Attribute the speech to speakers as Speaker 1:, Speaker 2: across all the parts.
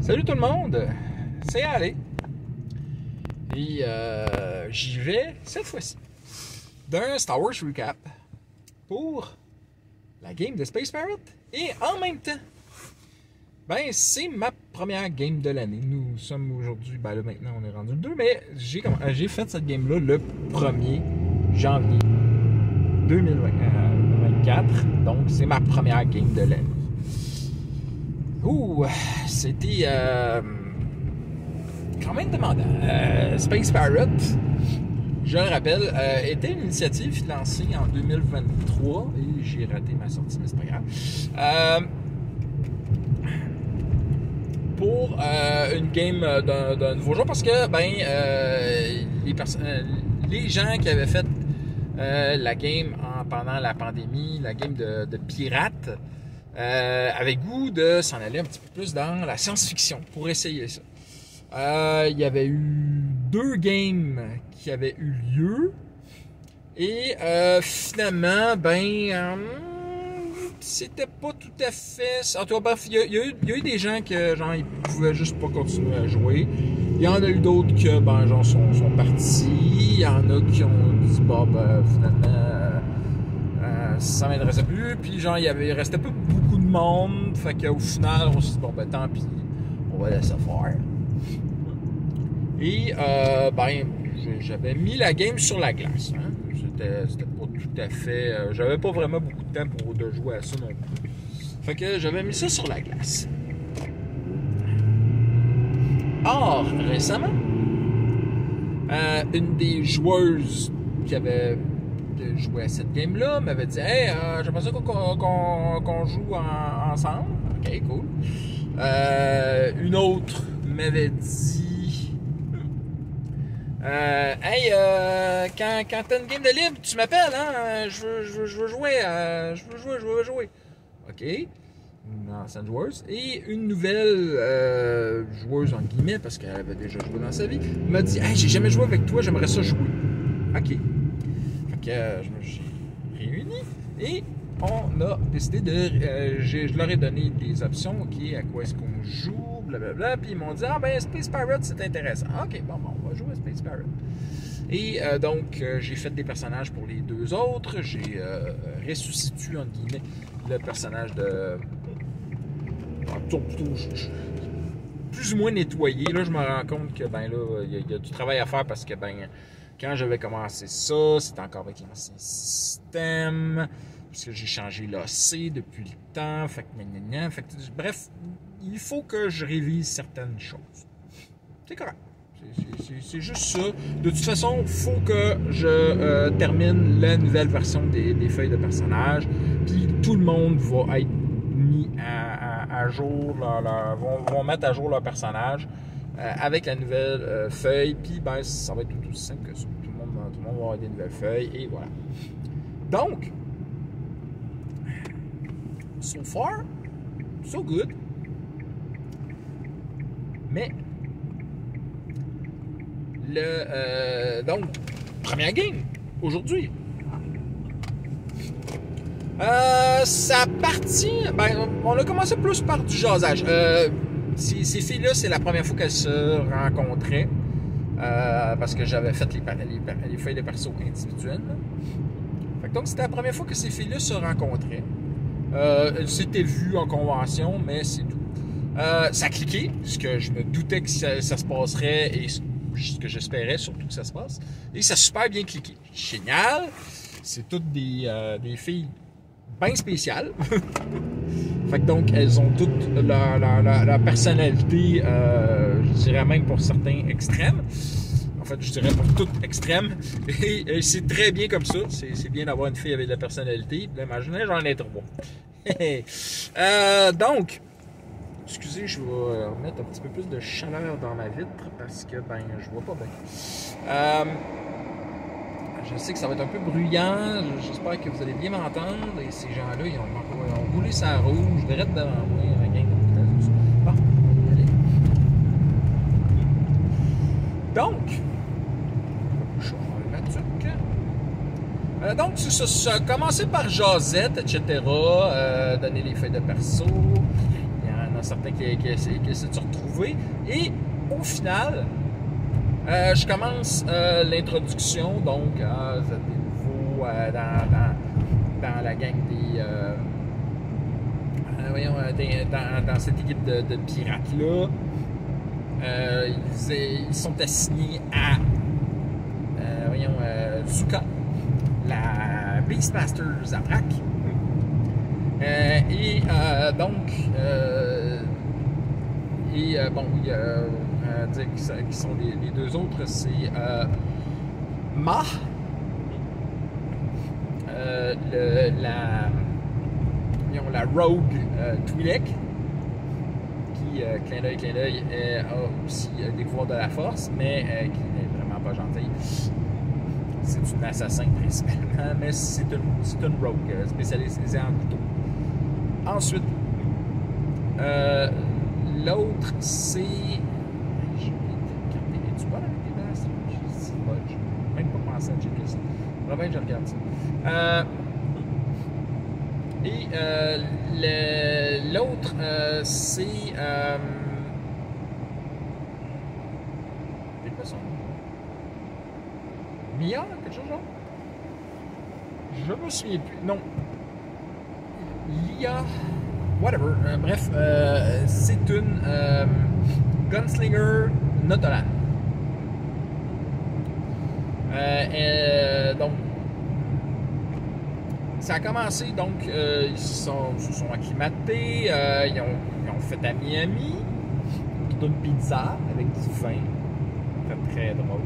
Speaker 1: Salut tout le monde, c'est Ali. Et j'y vais cette fois-ci d'un Star Wars Recap pour la game de Space Pirate. Et en même temps, ben c'est ma première game de l'année. Nous sommes aujourd'hui, ben là maintenant on est rendu le 2, mais j'ai fait cette game-là le 1er janvier 2024. Donc c'est ma première game de l'année. Ouh, c'était quand même demandant. Space Pirate, je le rappelle, était une initiative lancée en 2023 et j'ai raté ma sortie, mais c'est pas grave. Pour une game d'un nouveau jeu, parce que les gens qui avaient fait la game pendant la pandémie, la game de pirates, avait goût de s'en aller un petit peu plus dans la science-fiction pour essayer ça. Il y avait eu 2 games qui avaient eu lieu et finalement, c'était pas tout à fait... En tout cas, bref, il y a eu des gens que genre ils pouvaient juste pas continuer à jouer. Il y en a eu d'autres que genre sont partis. Il y en a qui ont dit finalement ça m'intéressait plus. Puis genre il restait pas beaucoup de monde. Fait qu'au final on s'est dit tant pis, on va laisser faire. Et j'avais mis la game sur la glace. Hein? C'était pas tout à fait... j'avais pas vraiment beaucoup de temps de jouer à ça non plus. Fait que j'avais mis ça sur la glace. Or, récemment, une des joueuses qui avait joué à cette game-là m'avait dit « Hey, j'aimerais ça qu'on joue ensemble. » Ok, cool. Une autre m'avait dit hey, quand t'as une game de libre, tu m'appelles, hein? Je veux jouer. Je veux jouer. OK. Dans Sand Wars. Et une nouvelle joueuse, entre guillemets, parce qu'elle avait déjà joué dans sa vie, m'a dit hey, j'ai jamais joué avec toi, j'aimerais ça jouer. OK. Fait que j'ai réuni et on a décidé de. Je leur ai donné des options. OK, à quoi est-ce qu'on joue? Blablabla. Puis ils m'ont dit Space Pirate, c'est intéressant. OK, on va jouer à Space Pirate. Et donc, j'ai fait des personnages pour les 2 autres. J'ai ressuscité, entre guillemets, le personnage de. Plus ou moins nettoyé. Là, je me rends compte que, il y a du travail à faire parce que, quand j'avais commencé ça, c'était encore avec l'ancien système. Parce que j'ai changé l'AC depuis le temps. Fait que, bref, il faut que je révise certaines choses. C'est correct. C'est juste ça. De toute façon, il faut que je termine la nouvelle version des feuilles de personnages. Puis tout le monde va être mis à jour, vont mettre à jour leur personnage avec la nouvelle feuille. Puis ça va être tout aussi simple que ça. Tout le monde va avoir des nouvelles feuilles et voilà. Donc, so far, so good. Mais donc, première game aujourd'hui. Ça partit. On a commencé plus par du jasage. Ces filles-là, c'est la première fois qu'elles se rencontraient. Parce que j'avais fait les feuilles de perso individuelles. Donc, c'était la première fois que ces filles-là se rencontraient. Elles s'étaient vues en convention, mais c'est tout. Ça a cliqué, ce que je me doutais que ça se passerait et ce que j'espérais surtout que ça se passe. Et ça a super bien cliqué. Génial! C'est toutes des filles bien spéciales. Fait que donc, elles ont toutes leur personnalité, je dirais même pour certains extrêmes. En fait, je dirais pour toutes extrêmes. Et c'est très bien comme ça. C'est bien d'avoir une fille avec de la personnalité. Imaginez, j'en ai 3. Donc, excusez, je vais remettre un petit peu plus de chaleur dans ma vitre parce que je vois pas bien. Je sais que ça va être un peu bruyant. J'espère que vous allez bien m'entendre. Et ces gens-là, ils ont roulé sa rouge, direct devant moi. Bon, allez. Donc, je vais ma tuque. Donc, ça a commencé par Josette, etc. Donner les feuilles de perso. Il y en a certains qui essaient de se retrouver. Et au final, je commence l'introduction, donc vous êtes des nouveaux dans la gang dans cette équipe de pirates-là. Ils sont assignés à Zuka, la Beastmaster Zabrak. Bon, il y a dire qui sont les deux autres, c'est Ma, la Rogue Twi'lek, qui, clin d'œil, a aussi des pouvoirs de la force, mais qui n'est vraiment pas gentille. C'est une assassin principalement, mais c'est une Rogue spécialisée en couteau. Ensuite, l'autre, c'est... Es-tu pas avec tes basses? Je n'ai même pas pensé à checker ça. Vraiment, je regarde ça. L'autre, c'est... c'est quoi son nom? Mia? Quelque chose genre? Je me souviens plus. Non. Lia... Whatever. Bref, c'est une Gunslinger Notolan. Donc, ça a commencé, donc, ils se sont acclimatés, ils ont fait à Miami, toute une pizza avec du vin. C'était très drôle.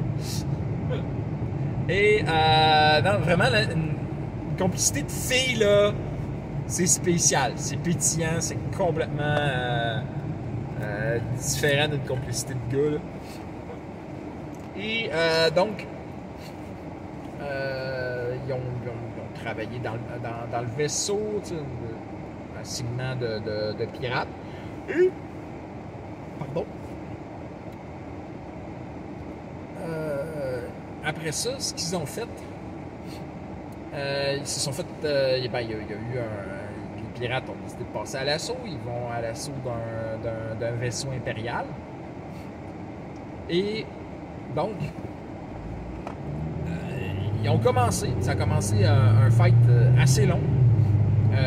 Speaker 1: Et, non, vraiment, une complicité de filles, là, c'est spécial, c'est pétillant, c'est complètement différent d'une complicité de gars, là. Et, donc, ils ont travaillé dans le vaisseau, tu sais, un segment de pirates. Et, pardon, après ça, ce qu'ils ont fait, ils se sont fait, il y a eu les pirates ont décidé de passer à l'assaut, ils vont à l'assaut d'un vaisseau impérial. Et donc, ils ont commencé, ça a commencé un fight assez long, puis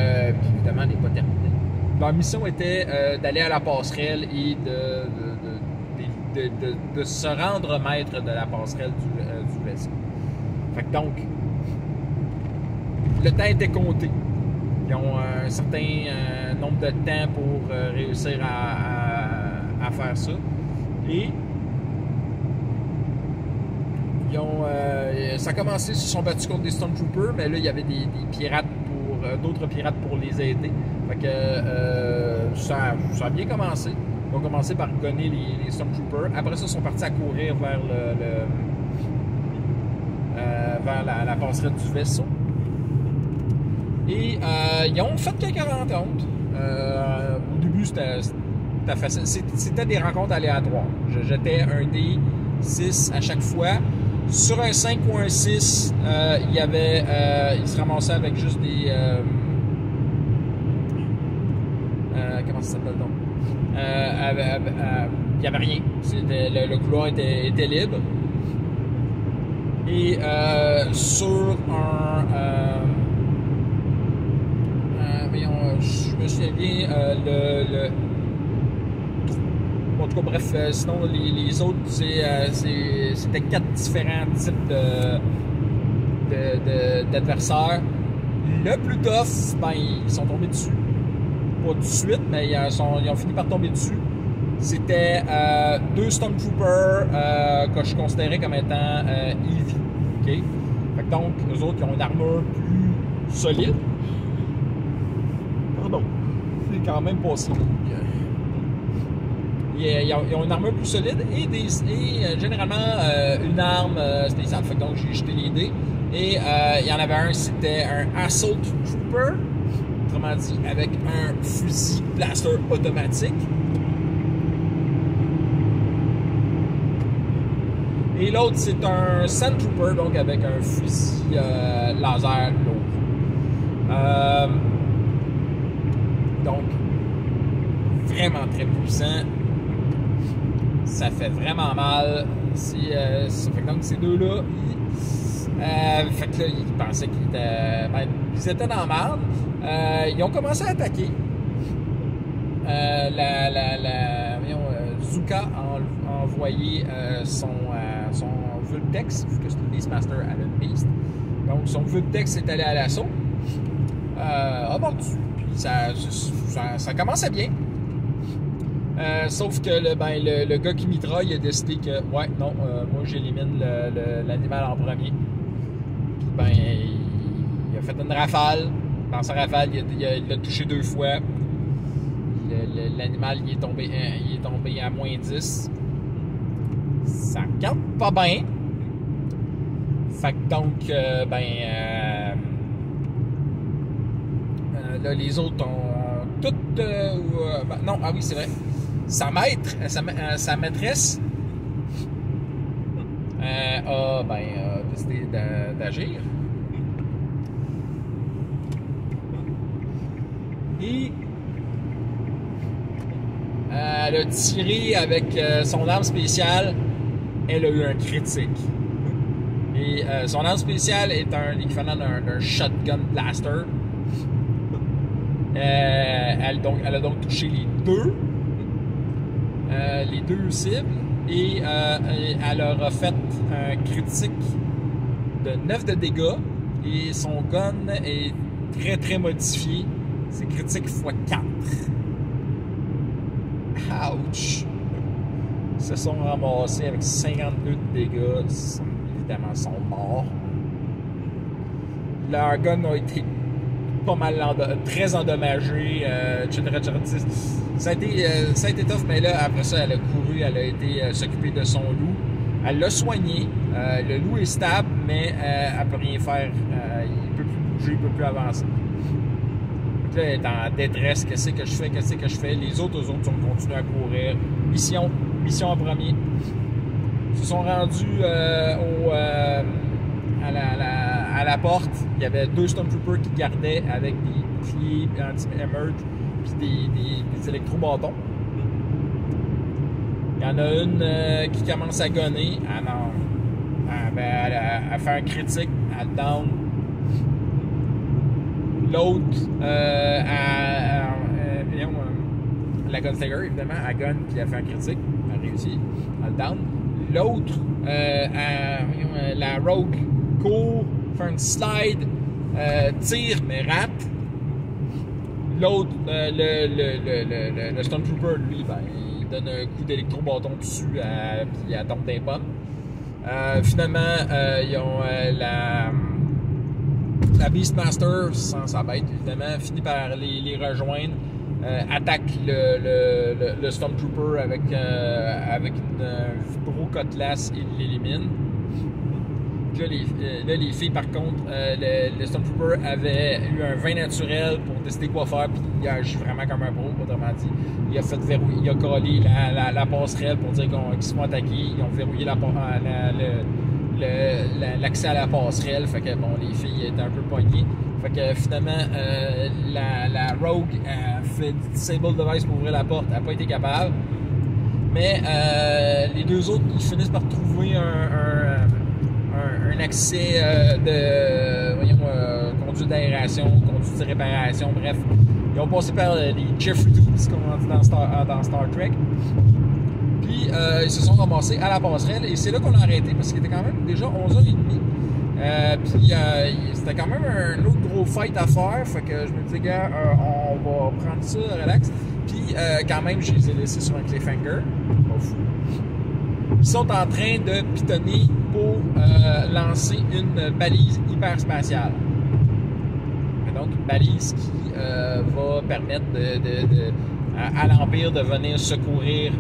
Speaker 1: évidemment, n'est pas terminé. Leur mission était d'aller à la passerelle et de se rendre maître de la passerelle du vaisseau. Fait que donc, le temps était compté. Ils ont un certain nombre de temps pour réussir à faire ça. Et ça a commencé, ils se sont battus contre des Stormtroopers, mais là, il y avait des pirates d'autres pirates pour les aider. Fait que ça a bien commencé. Ils ont commencé par gonner les Stormtroopers. Après ça, ils sont partis à courir vers vers la passerelle du vaisseau. Et ils ont fait quelques rencontres. Au début, c'était facile. C'était des rencontres aléatoires. Je jetais un dé 6 à chaque fois. Sur un 5 ou un 6, il se ramassait avec juste des... comment ça s'appelle donc? Il n'y avait rien. Le couloir était libre. Et sur un... je me souviens bien, en tout cas, bref, sinon, les autres, c'était 4 différents types d'adversaires. Le plus tough, ben, ils sont tombés dessus. Pas tout de suite, mais ils ont fini par tomber dessus. C'était 2 Stormtroopers que je considérais comme étant heavy. Okay? Fait que donc, eux autres, ils ont une armure plus solide. Pardon. C'est quand même pas si. Ils ont une armure plus solide et généralement une arme spéciale. Fait que donc, j'ai jeté les dés. Et il y en avait un, c'était un Assault Trooper. Autrement dit, avec un fusil blaster automatique. Et l'autre, c'est un Sand Trooper, donc avec un fusil laser lourd. Donc, vraiment très puissant. Ça fait vraiment mal. Ça fait que donc ces deux-là, fait que là, ils pensaient qu'ils étaient, ils étaient dans la merde. Ils ont commencé à attaquer. Zuka a envoyé son Vulptex, vu que c'est une Beastmaster à une Beast. Donc son Vulptex est allé à l'assaut. A mordu. Puis ça commençait bien. Sauf que le gars qui mitraille a décidé que ouais, non, moi j'élimine l'animal en premier. Puis il a fait une rafale. Dans sa rafale, il l'a touché 2 fois. L'animal il est tombé à moins 10. Ça regarde pas bien. Fait que donc là les autres ont toutes non, ah oui c'est vrai. Sa maîtresse a décidé d'agir. Et elle a tiré avec son arme spéciale. Elle a eu un critique. Et son arme spéciale est l'équivalent d'un shotgun blaster. Elle a donc touché les deux cibles. Et elle leur a fait un critique de 9 de dégâts. Et son gun est très très modifié. C'est critique x4. Ouch! Ils se sont ramassés avec 52 de dégâts. Évidemment, ils sont morts. Leur gun a été pas mal très endommagé, etc. Ça a été tough, mais là, après ça, elle a couru, elle a été s'occuper de son loup. Elle l'a soigné. Le loup est stable, mais elle peut rien faire. Il peut plus bouger, il peut plus avancer. Donc là, elle est en détresse. Qu'est-ce que je fais? Les autres ont continué à courir. Mission en premier. Ils se sont rendus à la porte. Il y avait 2 Stormtroopers qui gardaient avec des boucliers anti-emerge puis des électro-bâtons. Il y en a une qui commence à gonner. Ah non. Elle fait un critique. Elle down. L'autre, la Gunslinger, évidemment, elle gun puis elle fait un critique. Elle réussit. Elle down. L'autre, la Rogue, court, fait un slide, tire, mais rate. L'autre, le Stormtrooper, lui, il donne un coup d'électro-bâton dessus, puis elle tombe des pommes. Finalement, ils ont la Beastmaster, sans sa bête, évidemment, finit par les rejoindre, attaque le Stormtrooper avec une Vibro Cutlass et l'élimine. Là, les filles, par contre, le Stormtrooper avait eu un vin naturel pour décider quoi faire, puis il a agi vraiment comme un pro, autrement dit. Il a fait verrouiller, il a collé la passerelle pour dire qu'ils se font attaquer. Ils ont verrouillé l'accès à la passerelle, fait que bon, les filles étaient un peu pognées. Fait que finalement, la Rogue a fait disable device pour ouvrir la porte, elle n'a pas été capable. Mais les deux autres, ils finissent par trouver un accès conduite d'aération, conduite de réparation, bref. Ils ont passé par les Jeffrey Tubes, comme on dit dans Star Trek. Puis ils se sont ramassés à la passerelle et c'est là qu'on a arrêté parce qu'il était quand même déjà 11h30. Puis c'était quand même un autre gros fight à faire. Fait que je me disais, gars, on va prendre ça, relax. Puis quand même, je les ai laissés sur un cliffhanger. Pas fou. Ils sont en train de pitonner pour lancer une balise hyperspatiale. Et donc, une balise qui va permettre à l'Empire de venir secourir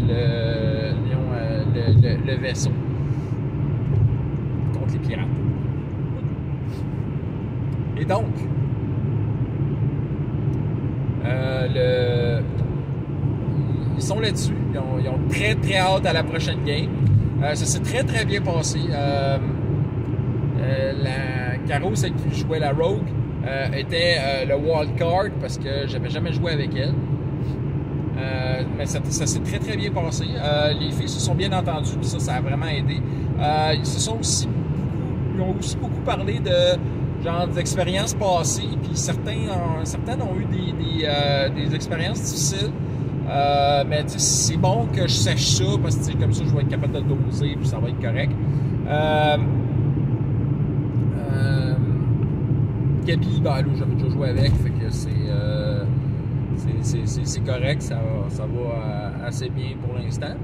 Speaker 1: le vaisseau contre les pirates. Et donc, ils sont là-dessus. Ils ont très très hâte à la prochaine game. Ça s'est très très bien passé. La Caro, celle qui jouait la Rogue, était le wildcard parce que j'avais jamais joué avec elle. Mais ça s'est très très bien passé. Les filles se sont bien entendues, puis ça a vraiment aidé. Ils ont aussi beaucoup parlé de genre d'expériences passées, puis certaines ont eu des expériences difficiles. Mais c'est bon que je sache ça, parce que comme ça je vais être capable de le doser, puis ça va être correct. Gabi, ben là j'avais déjà joué avec, fait que c'est correct, ça va assez bien pour l'instant.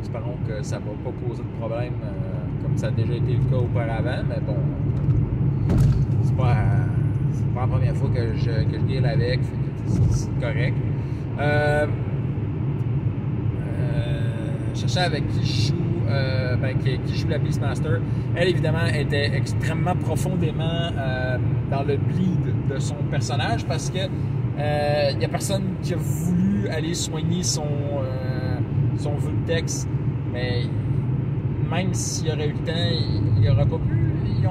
Speaker 1: Espérons que ça va pas poser de problème comme ça a déjà été le cas auparavant, mais bon, c'est pas la première fois que je deal avec, fait que c'est correct. Je cherchais avec qui je joue, qui joue la Beastmaster. Elle, évidemment, était extrêmement profondément dans le bleed de son personnage parce que il n'y a personne qui a voulu aller soigner son Vultex, mais même s'il y aurait eu le temps, il n'y aurait pas pu. Ils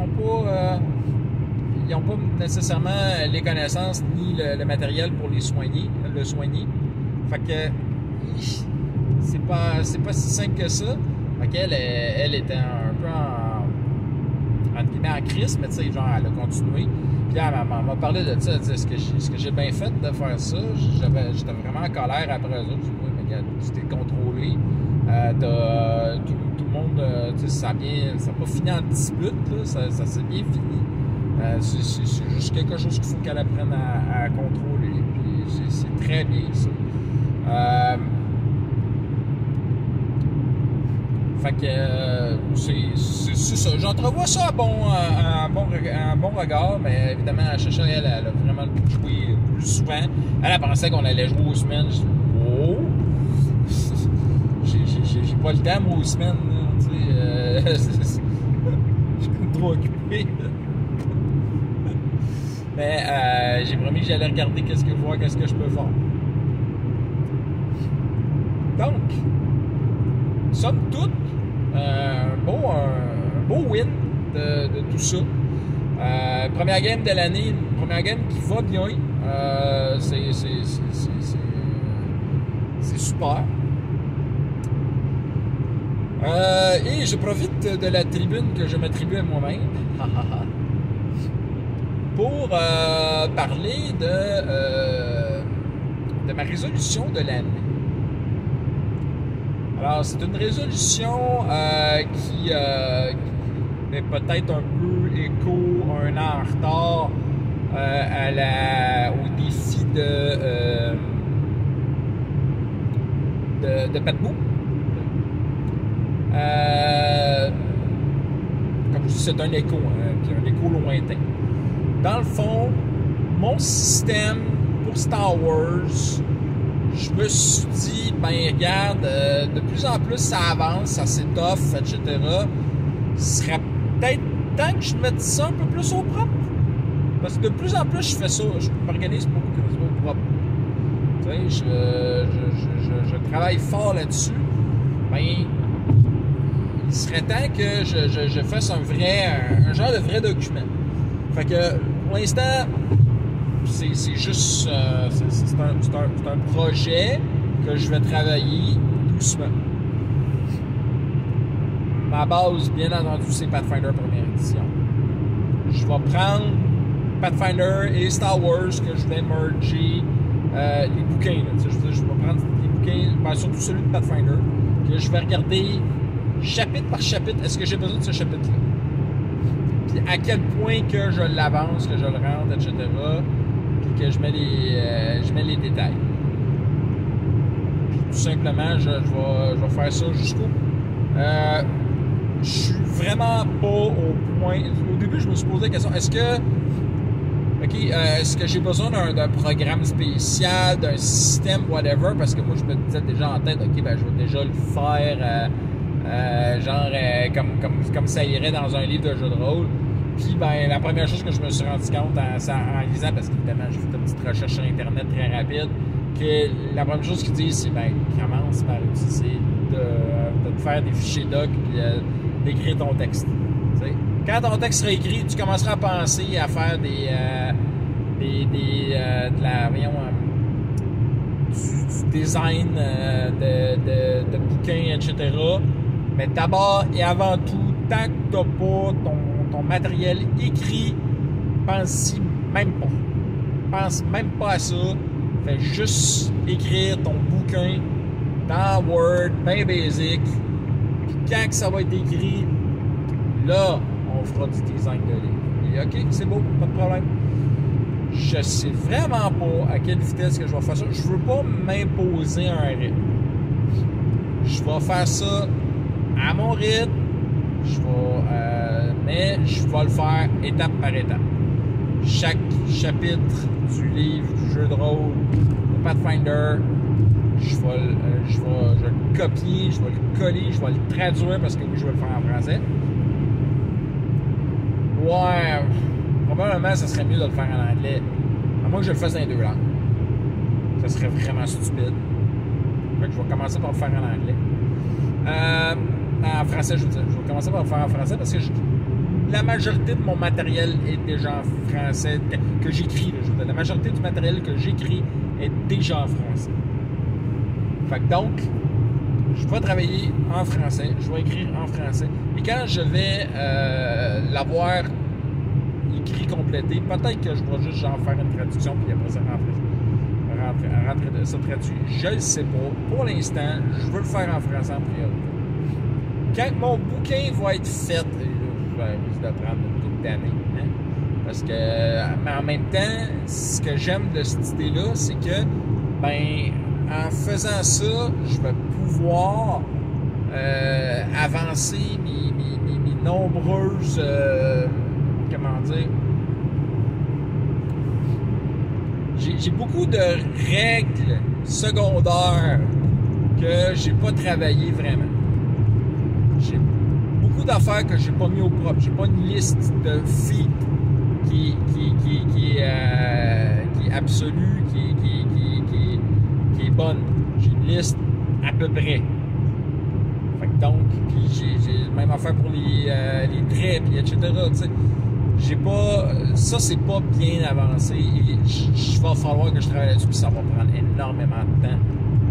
Speaker 1: n'ont pas nécessairement les connaissances ni le matériel pour le soigner. Fait que c'est pas si simple que ça. Fait qu'elle elle était un peu en crise, mais tu sais, genre, elle a continué. Puis elle m'a parlé de ça, est-ce que j'ai bien fait de faire ça? J'étais vraiment en colère après eux autres. Oui, mais regarde, tu t'es contrôlé. Tout le monde, ça n'a pas fini en dispute, là, ça s'est bien fini. C'est juste quelque chose qu'il faut qu'elle apprenne à contrôler. Puis c'est très bien ça. Fait que c'est ça. J'entrevois ça à bon regard, mais évidemment, Chacha, elle a vraiment joué plus souvent. Elle pensait qu'on allait jouer aux semaines. Je dis, oh! J'ai pas le temps, moi, aux semaines. Je suis trop occupé. Mais j'ai promis que j'allais regarder qu'est-ce que je peux faire. Donc, somme toute, un beau win de tout ça. Première game de l'année, première game qui va bien. C'est super. Et je profite de la tribune que je m'attribue à moi-même pour parler de ma résolution de l'année. Alors, c'est une résolution qui est peut-être un peu écho, un an en retard au défi de Patbou. Comme je dis, c'est un écho, puis un écho lointain. Dans le fond, mon système pour Star Wars, je me suis dit, ben regarde, de plus en plus ça avance, ça s'étoffe, etc. Ce serait peut-être temps que je mette ça un peu plus au propre. Parce que de plus en plus je fais ça, je m'organise beaucoup au propre. Tu sais, je travaille fort là-dessus. Ben, il serait temps que je fasse un genre de vrai document. Fait que pour l'instant, c'est juste c'est un projet que je vais travailler doucement. Ma base, bien entendu, c'est Pathfinder première édition. Je vais prendre Pathfinder et Star Wars que je vais merger les bouquins. Je vais prendre les bouquins, surtout celui de Pathfinder, que je vais regarder chapitre par chapitre, est-ce que j'ai besoin de ce chapitre-là? Puis à quel point que je l'avance, que je le rentre, etc. Puis que je mets les détails. Puis tout simplement, je vais faire ça jusqu'au bout. Je suis vraiment pas au point... Au début, je me suis posé la question, est-ce que j'ai besoin d'un programme spécial, d'un système, whatever? Parce que moi, je me disais déjà en tête, OK, ben je vais déjà le faire... comme ça irait dans un livre de jeu de rôle. Puis ben la première chose que je me suis rendu compte en lisant, parce qu'évidemment j'ai fait une petite recherche sur internet très rapide, que la première chose qu'ils disent c'est ben commence par utiliser de te faire des fichiers doc puis d'écrire ton texte. T'sais. Quand ton texte sera écrit, tu commenceras à penser à faire du design de bouquins, etc. Mais d'abord et avant tout, tant que tu n'as pas ton matériel écrit, pense-y même pas. Pense même pas à ça. Fais juste écrire ton bouquin dans Word, bien basic. Puis quand que ça va être écrit, là, on fera du design de livre. Et OK, c'est beau, pas de problème. Je sais vraiment pas à quelle vitesse que je vais faire ça. Je veux pas m'imposer un rythme. Je vais faire ça à mon rythme. Mais je vais le faire étape par étape. Chaque chapitre du livre, du jeu de rôle, de Pathfinder, je vais le copier, je vais le coller, je vais le traduire parce que oui, je vais le faire en français. Ouais, probablement, ça serait mieux de le faire en anglais. À moins que je le fasse dans les deux langues. Ça serait vraiment stupide. Fait que je vais commencer par le faire en anglais. En français, je veux dire. Je vais commencer par le faire en français parce que la majorité de mon matériel est déjà en français, que j'écris. Je veux dire, la majorité du matériel que j'écris est déjà en français. Fait que donc, je vais travailler en français, je vais écrire en français. Et quand je vais l'avoir écrit, complété, peut-être que je vais juste genre faire une traduction puis après ça rentrer ça traduit. Je ne sais pas. Pour l'instant, je veux le faire en français en priorité. Quand mon bouquin va être fait, je risque de prendre une couple d'années. Hein? Parce que, mais en même temps, ce que j'aime de cette idée-là, c'est que, ben, en faisant ça, je vais pouvoir avancer mes nombreuses, comment dire, j'ai beaucoup de règles secondaires que j'ai pas travaillé vraiment. J'ai beaucoup d'affaires que j'ai pas mis au propre. J'ai pas une liste de feats qui est absolue, qui est bonne. J'ai une liste à peu près. Fait que donc, puis j'ai même affaire pour les traits, puis etc. T'sais. J'ai pas. Ça, c'est pas bien avancé. Il va falloir que je travaille là-dessus, puis ça va prendre énormément de temps.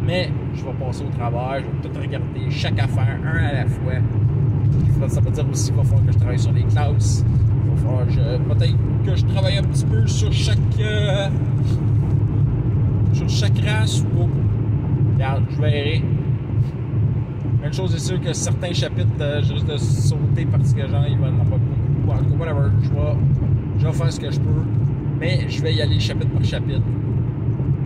Speaker 1: Mais je vais passer au travail, je vais tout regarder, chaque affaire, un à la fois. Ça veut dire aussi qu'il va falloir que je travaille sur les classes. Il va falloir peut-être que je travaille un petit peu sur chaque race ou pas. Regarde, je verrai. Une chose est sûre que certains chapitres, je risque de sauter parce que genre, il va en avoir beaucoup. En tout cas, whatever. Je vais faire ce que je peux. Mais je vais y aller chapitre par chapitre.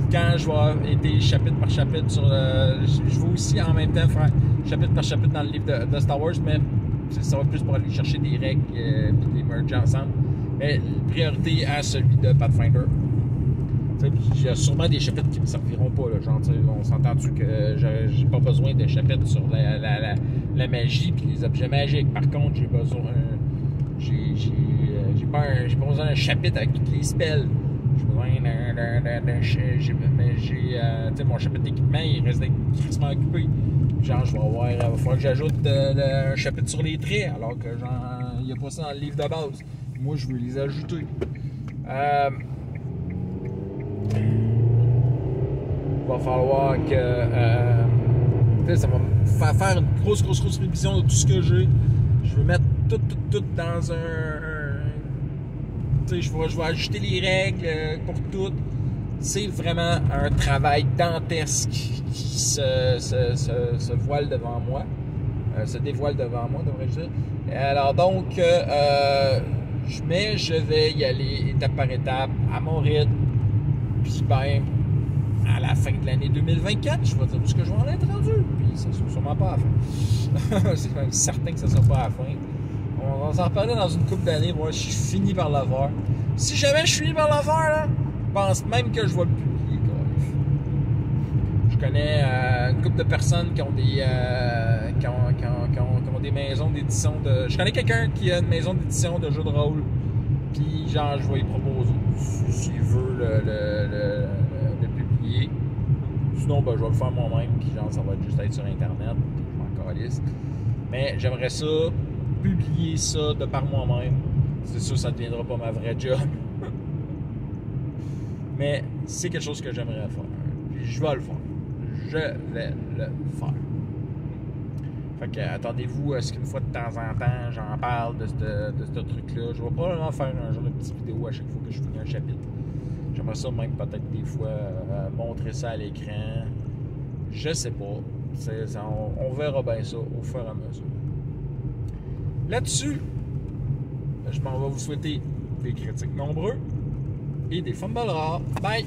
Speaker 1: Quand je vais aider chapitre par chapitre sur je vais aussi en même temps faire chapitre par chapitre dans le livre de Star Wars, mais ça va plus pour aller chercher des règles et les merger ensemble. Mais priorité à celui de Pathfinder. Il y a sûrement des chapitres qui ne me serviront pas. Là, genre, on s'entend-tu que j'ai pas besoin de chapitres sur la magie et les objets magiques. Par contre, j'ai besoin. J'ai pas besoin d'un chapitre avec toutes les spells. J'ai besoin d'un. Mon chapitre d'équipement, il reste crissement occupé. Genre, il va falloir que j'ajoute un chapitre sur les traits, alors que genre, il n'y a pas ça dans le livre de base. Moi, je veux les ajouter. Il va falloir que ça va me faire une grosse révision de tout ce que j'ai. Je veux mettre tout dans je vais ajouter les règles pour tout. C'est vraiment un travail dantesque qui se voile devant moi. Se dévoile devant moi, devrais-je dire. Alors donc, je vais y aller étape par étape, à mon rythme. Puis ben, à la fin de l'année 2024, je vais dire où est-ce que je vais en être rendu. Puis ça ne sera sûrement pas à la fin. C'est même certain que ça ne sera pas à la fin. On va s'en reparler dans une couple d'années, voir si je finis par l'avoir. Si jamais je finis par l'avoir, là, je pense même que je vais le publier. Je connais une couple de personnes qui ont des maisons d'édition de... Je connais quelqu'un qui a une maison d'édition de jeux de rôle. Puis genre, je vais y proposer s'il veut le publier. Sinon, ben, je vais le faire moi-même. Puis genre, ça va juste être sur Internet. Puis je m'en calisse. Mais j'aimerais ça, publier ça de par moi-même. C'est sûr, ça ne deviendra pas ma vraie job. Mais c'est quelque chose que j'aimerais faire. je vais le faire. Je vais le faire. Fait que attendez-vous à ce qu'une fois de temps en temps, j'en parle de ce truc-là. Je vais probablement faire un genre de petite vidéo à chaque fois que je finis un chapitre. J'aimerais ça même peut-être des fois montrer ça à l'écran. Je sais pas. On verra bien ça au fur et à mesure. Là-dessus, je m'en vais vous souhaiter des critiques nombreux et des fumbles rares. Bye!